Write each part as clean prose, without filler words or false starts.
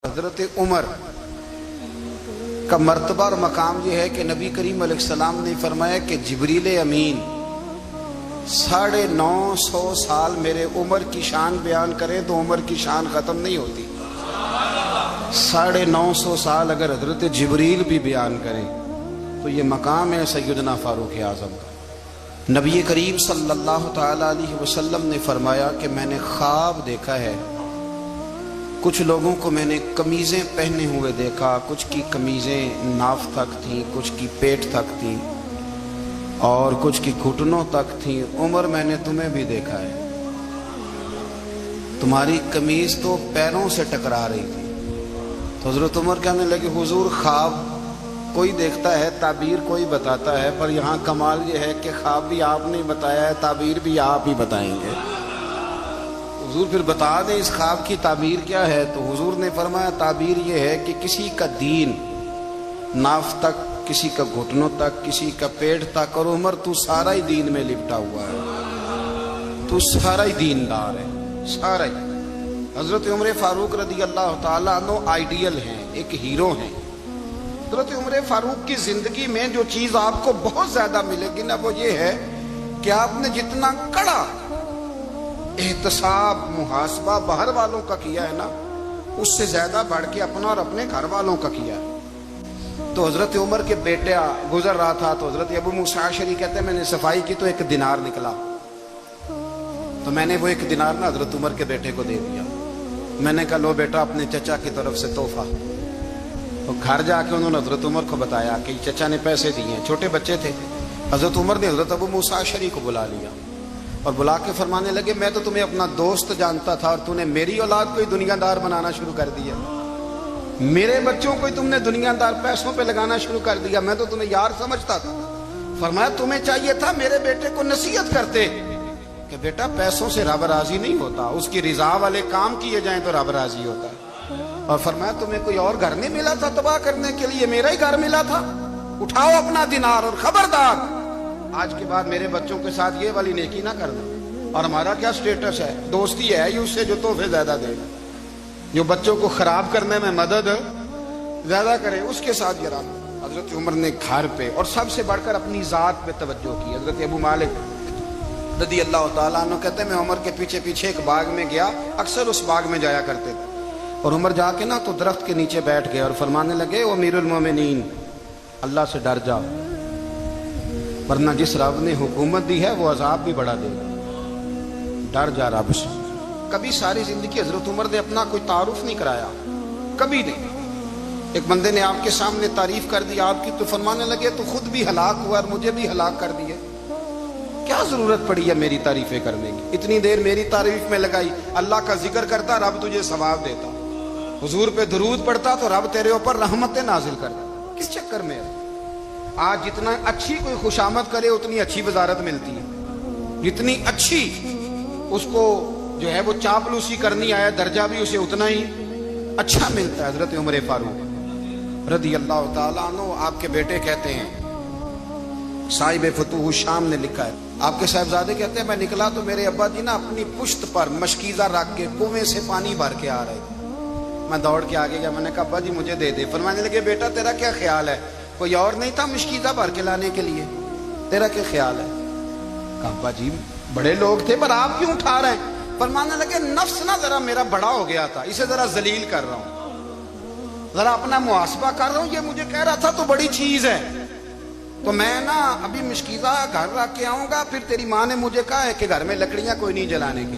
حضرت عمر کا مرتبہ اور مقام یہ ہے کہ نبی کریم علیہ السلام نے فرمایا کہ جبریل امین 950 سال میرے عمر کی شان بیان کرے تو عمر کی شان ختم نہیں ہوتی۔ 950 سال اگر حضرت جبریل بھی بیان کرے تو یہ مقام ہے سیدنا فاروق اعظم کا۔ نبی کریم صلی اللہ تعالی علیہ وسلم نے فرمایا کہ میں نے خواب دیکھا ہے، کچھ لوگوں کو میں نے قمیضیں پہنے ہوئے دیکھا، کچھ کی قمیضیں ناف تک تھیں، کچھ کی پیٹ تک تھیں اور کچھ کی گھٹنوں تک تھیں۔ عمر میں نے تمہیں بھی دیکھا ہے، تمہاری قمیض تو پیروں سے ٹکرا رہی تھی۔ تو حضرت عمر کہنے لگے حضور خواب کوئی دیکھتا ہے، تعبیر کوئی بتاتا ہے، پر یہاں کمال یہ ہے کہ خواب بھی آپ نے بتایا ہے، تعبیر بھی آپ ہی بتائیں گے۔ حضور پھر بتا دیں اس خواب کی تعبیر کیا ہے؟ تو حضور نے فرمایا تعبیر یہ ہے کہ کسی کا دین ناف تک، کسی کا گھٹنوں تک، کسی کا پیٹ تک، اور عمر تو سارا ہی دین میں لپٹا ہوا ہے، تو سارا ہی دیندار ہے، سارا ہی۔ حضرت عمر فاروق رضی اللہ تعالیٰ عنہ آئیڈیل ہیں، ایک ہیرو ہیں۔ حضرت عمر فاروق کی زندگی میں جو چیز آپ کو بہت زیادہ ملے گی نا، وہ یہ ہے کہ آپ نے جتنا کڑا احتساب محاسبہ باہر والوں کا کیا ہے نا، اس سے زیادہ بڑھ کے اپنا اور اپنے گھر والوں کا کیا ہے۔ تو حضرت عمر کے بیٹے گزر رہا تھا تو حضرت ابو موسیٰ اشعری کہتے ہیں میں نے صفائی کی تو 1 دینار نکلا، تو میں نے وہ 1 دینار نا حضرت عمر کے بیٹے کو دے دیا۔ میں نے کہا لو بیٹا اپنے چچا کی طرف سے تحفہ۔ تو گھر جا کے انہوں نے حضرت عمر کو بتایا کہ چچا نے پیسے دیے ہیں، چھوٹے بچے تھے۔ حضرت عمر نے حضرت ابو موسیٰ اشعری کو بلا لیا اور بلا کے فرمانے لگے میں تو تمہیں اپنا دوست جانتا تھا اور تو نے میری اولاد کو ہی دنیا دار بنانا شروع کر دیا، میرے بچوں کو ہی تم نے دنیا دار پیسوں پہ لگانا شروع کر دیا، میں تو تمہیں یار سمجھتا تھا۔ فرمایا تمہیں چاہیے تھا میرے بیٹے کو نصیحت کرتے کہ بیٹا پیسوں سے رب راضی نہیں ہوتا، اس کی رضا والے کام کیے جائیں تو رب راضی ہوتا ہے۔ اور فرمایا تمہیں کوئی اور گھر نہیں ملا تھا تباہ کرنے کے لیے، میرا ہی گھر ملا تھا، اٹھاؤ اپنا دینار اور خبردار آج کے بعد میرے بچوں کے ساتھ یہ والی نیکی نہ کرنا۔ اور ہمارا کیا سٹیٹس ہے؟ دوستی ہے ہی اس سے جو تحفے زیادہ دے گا، جو بچوں کو خراب کرنے میں مدد زیادہ کرے اس کے ساتھ یہ رہا۔ حضرت عمر نے گھر پہ اور سب سے بڑھ کر اپنی ذات پہ توجہ کی۔ حضرت ابو مالک رضی اللہ تعالیٰ عنہ کہتے ہیں میں عمر کے پیچھے پیچھے ایک باغ میں گیا، اکثر اس باغ میں جایا کرتے تھے، اور عمر جا کے نا تو درخت کے نیچے بیٹھ گئے اور فرمانے لگے او امیر المومنین اللہ سے ڈر جا، ورنہ جس رب نے حکومت دی ہے وہ عذاب بھی بڑھا دے گا، ڈر جا رب سے۔ کبھی ساری زندگی حضرت عمر نے اپنا کوئی تعارف نہیں کرایا، کبھی نہیں۔ ایک بندے نے آپ کے سامنے تعریف کر دی آپ کی تو فرمانے لگے تو خود بھی ہلاک ہوا اور مجھے بھی ہلاک کر دیے، کیا ضرورت پڑی ہے میری تعریفیں کرنے کی؟ اتنی دیر میری تعریف میں لگائی، اللہ کا ذکر کرتا رب تجھے ثواب دیتا، حضور پہ درود پڑھتا تو رب تیرے اوپر رحمتیں نازل کرتا، کس چکر میں؟ آج جتنا اچھی کوئی خوشامد کرے اتنی اچھی وزارت ملتی ہے، جتنی اچھی اس کو جو ہے وہ چاپلوسی کرنی آیا درجہ بھی اسے اتنا ہی اچھا ملتا ہے۔ حضرت عمر فاروق رضی اللہ تعالیٰ عنہ آپ کے بیٹے کہتے ہیں، صاحب فتوح الشام نے لکھا ہے، آپ کے صاحبزادے کہتے ہیں میں نکلا تو میرے ابا جی نا اپنی پشت پر مشکیزہ رکھ کے کنویں سے پانی بھر کے آ رہے تھے۔ میں دوڑ کے آگے گیا، میں نے کہا ابا جی مجھے دے دے۔ فرمانے لگے بیٹا تیرا کیا خیال ہے، کوئی اور نہیں تھا مشکیزہ بھر کے لانے کے لیے، تیرا کیا خیال ہے؟ کہا ابا جی بڑے لوگ تھے پر آپ کیوں اٹھا رہے ہیں؟ فرمانے لگے نفس نا ذرا میرا بڑا ہو گیا تھا، اسے ذرا ذلیل کر رہا ہوں، ذرا اپنا محاسبہ کر رہا ہوں، یہ مجھے کہہ رہا تھا تو بڑی چیز ہے، تو میں نا ابھی مشکیزہ گھر رکھ کے آؤں گا، پھر تیری ماں نے مجھے کہا ہے کہ گھر میں لکڑیاں کوئی نہیں جلانے کی،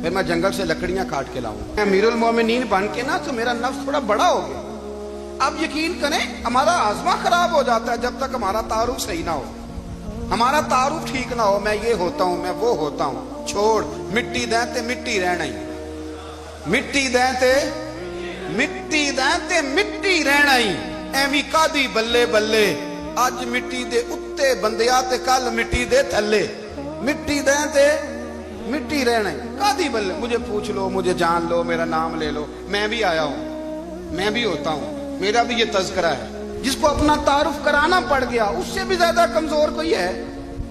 پھر میں جنگل سے لکڑیاں کاٹ کے لاؤں گا، امیر المومنین بن کے نا تو میرا نفس تھوڑا بڑا ہو گیا۔ اب یقین کریں ہمارا آزما خراب ہو جاتا ہے جب تک ہمارا تعارف صحیح نہ ہو، ہمارا تعارف ٹھیک نہ ہو، میں یہ ہوتا ہوں میں وہ ہوتا ہوں، چھوڑ مٹی دیں تے مٹی رہنا ہی، مٹی دیں تے مٹی دیں تے مٹی رہنا ہی، ایویں کادی بلے بلے اج مٹی دے اتے بندیا تے کل مٹی دے تھلے، مٹی دیں تے مٹی رہنا ہی، کادی بلے، مجھے پوچھ لو مجھے جان لو میرا نام لے لو، میں بھی آیا ہوں، میں بھی ہوتا ہوں، میرا بھی یہ تذکرہ ہے۔ جس کو اپنا تعارف کرانا پڑ گیا اس سے بھی زیادہ کمزور کوئی ہے؟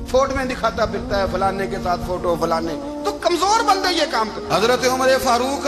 فوٹو میں دکھاتا پھرتا ہے فلانے کے ساتھ فوٹو فلانے، تو کمزور بندے یہ کام کرتے۔ حضرت عمر فاروق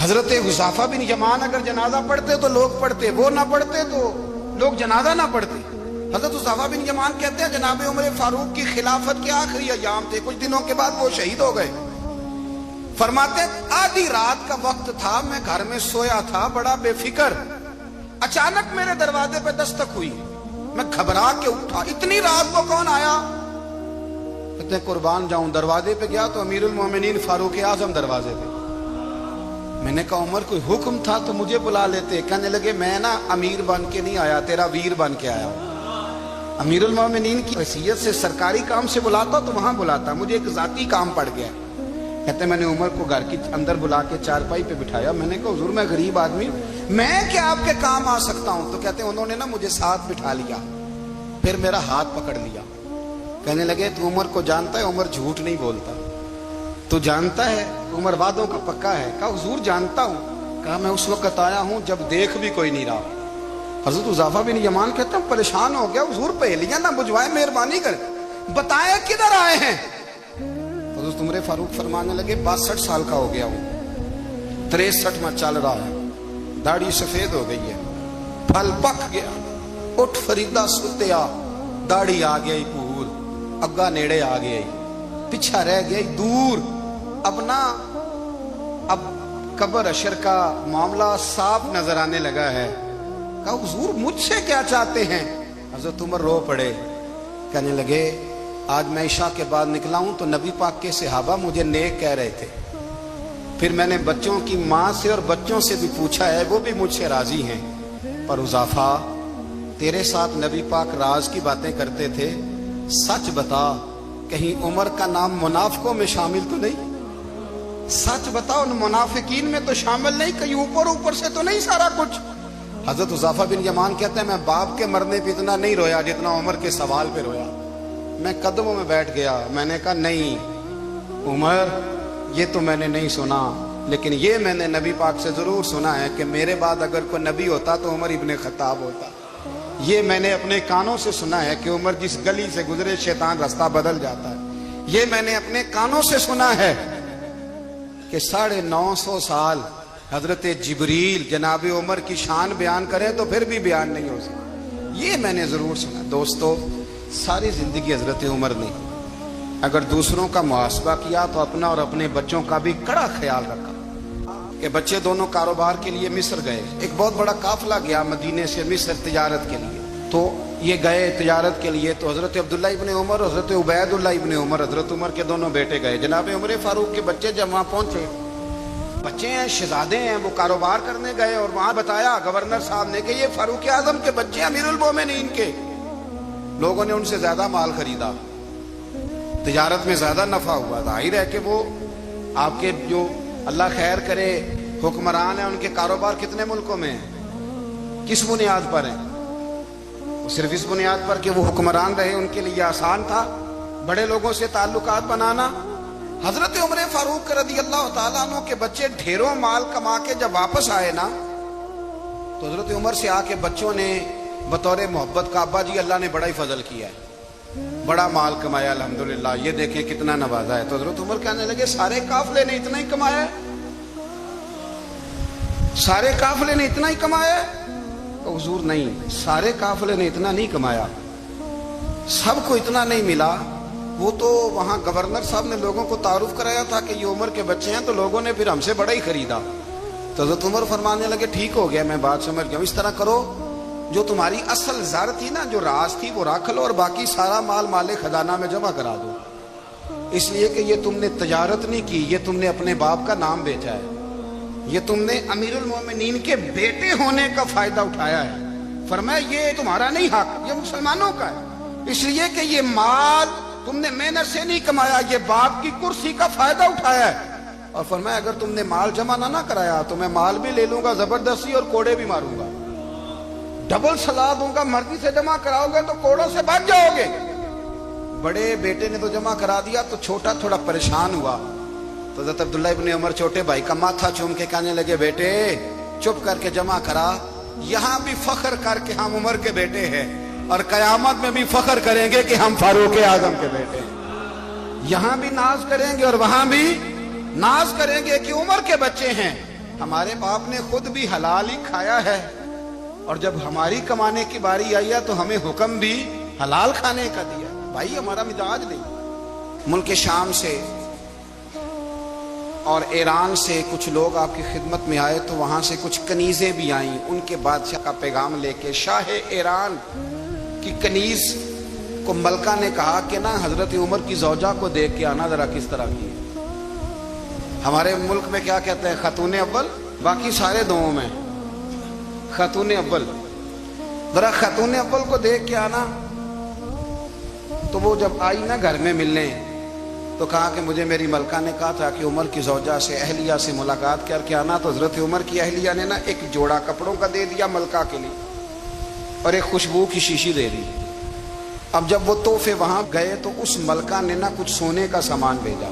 حضرت حذیفہ بن یمان اگر جنازہ پڑھتے تو لوگ پڑھتے، وہ نہ پڑھتے تو لوگ جنازہ نہ پڑھتے۔ حضرت حذیفہ بن یمان کہتے ہیں جناب عمر فاروق کی خلافت کے آخری ایام تھے، کچھ دنوں کے بعد وہ شہید ہو گئے۔ فرماتے آدھی رات کا وقت تھا، میں گھر میں سویا تھا بڑا بے فکر، اچانک میرے دروازے پہ دستک ہوئی، میں گھبرا کے اٹھا، اتنی رات کو کون آیا؟ کہتے ہیں قربان جاؤں، دروازے پہ گیا تو امیر المومنین فاروق اعظم دروازے پہ۔ میں نے کہا عمر کوئی حکم تھا تو مجھے بلا لیتے۔ کہنے لگے میں نا امیر بن کے نہیں آیا، تیرا ویر بن کے آیا ہوں۔ امیر المومنین کی حیثیت سے سرکاری کام سے بلاتا تو وہاں بلاتا، مجھے ایک ذاتی کام پڑ گیا۔ کہتے میں نے عمر کو گھر کی اندر بلا کے چارپائی پہ بٹھایا، میں نے کہا حضور میں غریب آدمی ہوں، میں کیا آپ کے کام آ سکتا ہوں؟ تو کہتے ہیں انہوں نے نا مجھے ساتھ بٹھا لیا، پھر میرا ہاتھ پکڑ لیا، کہنے لگے تو عمر کو جانتا ہے؟ عمر جھوٹ نہیں بولتا، تو جانتا ہے عمر وعدوں کا پکا ہے؟ کہا حضور جانتا ہوں۔ کہا میں اس وقت آیا ہوں جب دیکھ بھی کوئی نہیں رہا۔ حضرت حذیفہ بن یمان کہتے ہیں پریشان ہو گیا، حضور پہلیاں نہ بجھوائے، مہربانی کر بتائیں کدھر آئے ہیں؟ حضرت عمر فاروق فرمانے لگے 62 سال کا ہو گیا ہوں، 63 میں چل رہا ہے، داڑھی سفید ہو گئی ہے، پھل پک گیا، اٹھ فریدہ ستیا، داڑھی آ گئی پور، اگا نیڑے آ گئی، پیچھا رہ گئی دور، اب قبر اشر کا معاملہ صاف نظر آنے لگا ہے۔ کہا حضور مجھ سے کیا چاہتے ہیں؟ حضرت عمر رو پڑے، کہنے لگے آج میں عشاء کے بعد نکلا ہوں تو نبی پاک کے صحابہ مجھے نیک کہہ رہے تھے، پھر میں نے بچوں کی ماں سے اور بچوں سے بھی پوچھا ہے، وہ بھی مجھ سے راضی ہیں، پر حذیفہ تیرے ساتھ نبی پاک راز کی باتیں کرتے تھے، سچ بتا کہیں عمر کا نام منافقوں میں شامل تو نہیں؟ سچ بتا ان منافقین میں تو شامل نہیں، کہیں اوپر سے تو نہیں سارا کچھ؟ حضرت حذیفہ بن یمان کہتے ہیں میں باپ کے مرنے پہ اتنا نہیں رویا جتنا عمر کے سوال پہ رویا۔ میں قدموں میں بیٹھ گیا، میں نے کہا نہیں عمر یہ تو میں نے نہیں سنا، لیکن یہ میں نے نبی پاک سے ضرور سنا ہے کہ میرے بعد اگر کوئی نبی ہوتا تو عمر ابن خطاب ہوتا۔ یہ میں نے اپنے کانوں سے سنا ہے کہ عمر جس گلی سے گزرے شیطان رستہ بدل جاتا ہے۔ یہ میں نے اپنے کانوں سے سنا ہے کہ 950 سال حضرت جبریل جناب عمر کی شان بیان کریں تو پھر بھی بیان نہیں ہو سکتا۔ یہ میں نے ضرور سنا۔ دوستو ساری زندگی حضرت عمر نے اگر دوسروں کا محاسبہ کیا تو اپنا اور اپنے بچوں کا بھی کڑا خیال رکھا کہ بچے دونوں کاروبار کے لیے مصر گئے، ایک بہت بڑا قافلہ گیا مدینے سے مصر تجارت کے لیے، تو یہ گئے تجارت کے لیے، تو حضرت عبداللہ ابن عمر اور حضرت عبید اللہ ابن عمر حضرت عمر کے دونوں بیٹے گئے۔ جناب عمر فاروق کے بچے جب وہاں پہنچے، بچے ہیں شہزادے ہیں، وہ کاروبار کرنے گئے اور وہاں بتایا گورنر صاحب نے کہ یہ فاروق اعظم کے بچے امیر المومنین کے۔ لوگوں نے ان سے زیادہ مال خریدا، تجارت میں زیادہ نفع ہوا، ظاہر ہے کہ وہ آپ کے جو اللہ خیر کرے حکمران ہیں ان کے کاروبار کتنے ملکوں میں ہیں، کس بنیاد پر ہیں؟ صرف اس بنیاد پر کہ وہ حکمران رہے، ان کے لیے آسان تھا بڑے لوگوں سے تعلقات بنانا۔ حضرت عمر فاروق رضی اللہ تعالیٰ عنہ کے بچے ڈھیروں مال کما کے جب واپس آئے نا، تو حضرت عمر سے آ کے بچوں نے بطور محبت کا ابا جی اللہ نے بڑا ہی فضل کیا ہے، بڑا مال کمایا الحمدللہ، یہ دیکھیں کتنا نوازا ہے۔ تو حضرت عمر کہنے لگے سارے قافلے نے اتنا ہی کمایا ہے؟ سارے قافلے نے اتنا ہی کمایا ہے؟ تو حضور نہیں، سارے قافلے نے اتنا نہیں کمایا، سب کو اتنا نہیں ملا۔ وہ تو وہاں گورنر صاحب نے لوگوں کو تعارف کرایا تھا کہ یہ عمر کے بچے ہیں، تو لوگوں نے پھر ہم سے بڑا ہی خریدا۔ تو حضرت عمر فرمانے لگے ٹھیک ہو گیا، میں بات سمجھ گیا، اس طرح کرو جو تمہاری اصل زر تھی نا، جو راز تھی وہ رکھ لو اور باقی سارا مال مال خزانہ میں جمع کرا دو، اس لیے کہ یہ تم نے تجارت نہیں کی، یہ تم نے اپنے باپ کا نام بیچا ہے، یہ تم نے امیر المومنین کے بیٹے ہونے کا فائدہ اٹھایا ہے۔ فرمایا یہ تمہارا نہیں حق، یہ مسلمانوں کا ہے، اس لیے کہ یہ مال تم نے محنت سے نہیں کمایا، یہ باپ کی کرسی کا فائدہ اٹھایا ہے۔ اور فرمایا اگر تم نے مال جمع نہ کرایا تو میں مال بھی لے لوں گا زبردستی اور کوڑے بھی ماروں گا، ڈبل سزا دوں گا، مرضی سے جمع کراؤ گے تو کوڑوں سے بچ جاؤ گے۔ بڑے بیٹے نے تو جمع کرا دیا، تو چھوٹا تھوڑا پریشان ہوا، تو حضرت عبداللہ ابن عمر چھوٹے بھائی کا ماتھا چوم کے کہنے لگے بیٹے چپ کر کے جمع کرا، یہاں بھی فخر کر کے ہم عمر کے بیٹے ہیں اور قیامت میں بھی فخر کریں گے کہ ہم فاروق اعظم کے بیٹے ہیں۔ یہاں بھی ناز کریں گے اور وہاں بھی ناز کریں گے کہ عمر کے بچے ہیں۔ ہمارے باپ نے خود بھی حلال ہی کھایا ہے، اور جب ہماری کمانے کی باری آئی ہے تو ہمیں حکم بھی حلال کھانے کا دیا۔ بھائی ہمارا مزاج نہیں۔ ملک شام سے اور ایران سے کچھ لوگ آپ کی خدمت میں آئے تو وہاں سے کچھ کنیزیں بھی آئیں، ان کے بادشاہ کا پیغام لے کے۔ شاہ ایران کی کنیز کو ملکہ نے کہا کہ نا حضرت عمر کی زوجہ کو دیکھ کے آنا ذرا کس طرح کی ہے۔ ہمارے ملک میں کیا کہتے ہیں؟ خاتون اول، باقی سارے دوؤں میں خاتون اول۔ ذرا خاتون اول کو دیکھ کے آنا۔ تو وہ جب آئی نا گھر میں ملنے تو کہا کہ مجھے میری ملکہ نے کہا تھا کہ عمر کی زوجہ سے، اہلیہ سے ملاقات کر کے آنا۔ تو حضرت عمر کی اہلیہ نے نا ایک جوڑا کپڑوں کا دے دیا ملکہ کے لیے، اور ایک خوشبو کی شیشی دے دی۔ اب جب وہ تحفے وہاں گئے تو اس ملکہ نے نا کچھ سونے کا سامان بھیجا،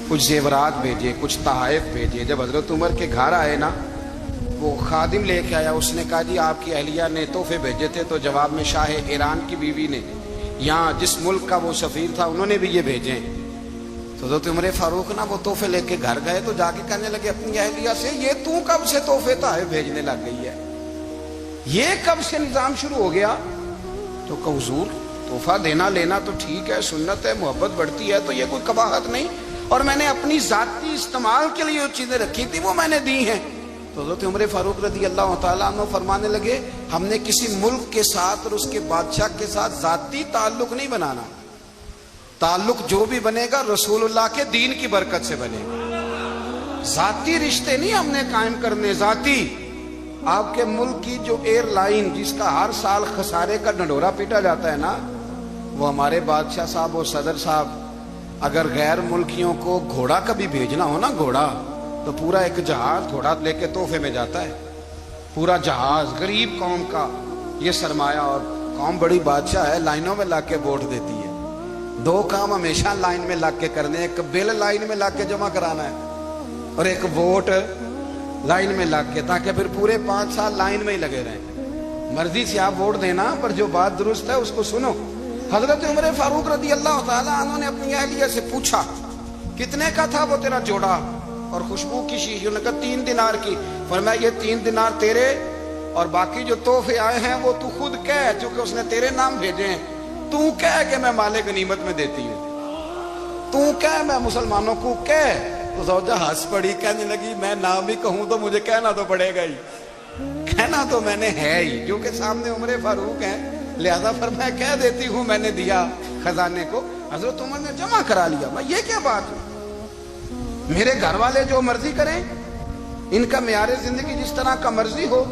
کچھ زیورات بھیجے، کچھ تحائف بھیجے۔ جب حضرت عمر کے گھر آئے نا، وہ خادم لے کے آیا، اس نے کہا جی آپ کی اہلیہ نے تحفے بھیجے تھے۔ تو جواب میں شاہ ایران کی بیوی نے، یہاں جس ملک کا وہ سفیر تھا، انہوں نے بھی یہ بھیجے ہیں۔ تو حضرت عمر فاروق نا وہ تحفے لے کے گھر گئے تو جا کے کہنے لگے اپنی اہلیہ سے، یہ تو کب سے تحفے تحائف بھیجنے لگ گئی ہے؟ یہ کب سے نظام شروع ہو گیا؟ تو کہ حضور تحفہ دینا لینا تو ٹھیک ہے، سنت ہے، محبت بڑھتی ہے، تو یہ کوئی قباحت نہیں، اور میں نے اپنی ذاتی استعمال کے لیے جو چیزیں رکھی تھی وہ میں نے دی ہیں۔ تو حضرت عمر فاروق رضی اللہ تعالیٰ عنہ فرمانے لگے ہم نے کسی ملک کے ساتھ اور اس کے بادشاہ کے ساتھ ذاتی تعلق نہیں بنانا، تعلق جو بھی بنے گا رسول اللہ کے دین کی برکت سے بنے گا۔ ذاتی رشتے نہیں ہم نے قائم کرنے، ذاتی۔ آپ کے ملک کی جو ایئر لائن جس کا ہر سال خسارے کا ڈنڈورا پیٹا جاتا ہے نا، وہ ہمارے بادشاہ صاحب اور صدر صاحب اگر غیر ملکیوں کو گھوڑا کبھی بھیجنا ہو نا، گھوڑا، تو پورا ایک جہاز گھوڑا لے کے تحفے میں جاتا ہے، پورا جہاز۔ غریب قوم کا یہ سرمایہ، اور قوم بڑی بادشاہ ہے، لائنوں میں لا کے ووٹ دیتی ہے۔ دو کام ہمیشہ لائن میں لگ کے کرنے، ایک بل لائن میں لگ کے جمع کرانا ہے، اور ایک ووٹ لائن میں لگ کے، تاکہ پھر پورے 5 سال لائن میں ہی لگے رہیں۔ مرضی سے آپ ووٹ دینا، پر جو بات درست ہے اس کو سنو۔ حضرت عمر فاروق رضی اللہ تعالیٰ عنہ نے اپنی اہلیہ سے پوچھا کتنے کا تھا وہ تیرا جوڑا اور خوشبو کی شیشی؟ انہوں نے کہا 3 دینار کی۔ فرمایا یہ 3 دینار تیرے، اور باقی جو تحفے آئے ہیں وہ تو خود کہہ، چونکہ اس نے تیرے نام بھیجے ہیں، تو کہہ کہ میں مال غنیمت میں دیتی ہوں، تو کہہ میں مسلمانوں کو کہہ۔ تو زوجہ ہنس پڑی، کہنے لگی میں نام بھی کہوں تو مجھے کہنا تو پڑے گا ہی، کہنا تو میں نے ہے ہی، کیونکہ سامنے عمر فاروق ہیں، لہذا فرمایا کہہ دیتی ہوں میں نے دیا خزانے کو۔ حضرت عمر نے جمع کرا لیا۔ بھائی یہ کیا بات ہے؟ میرے گھر والے جو مرضی کریں، ان کا معیار زندگی جس طرح کا مرضی ہو،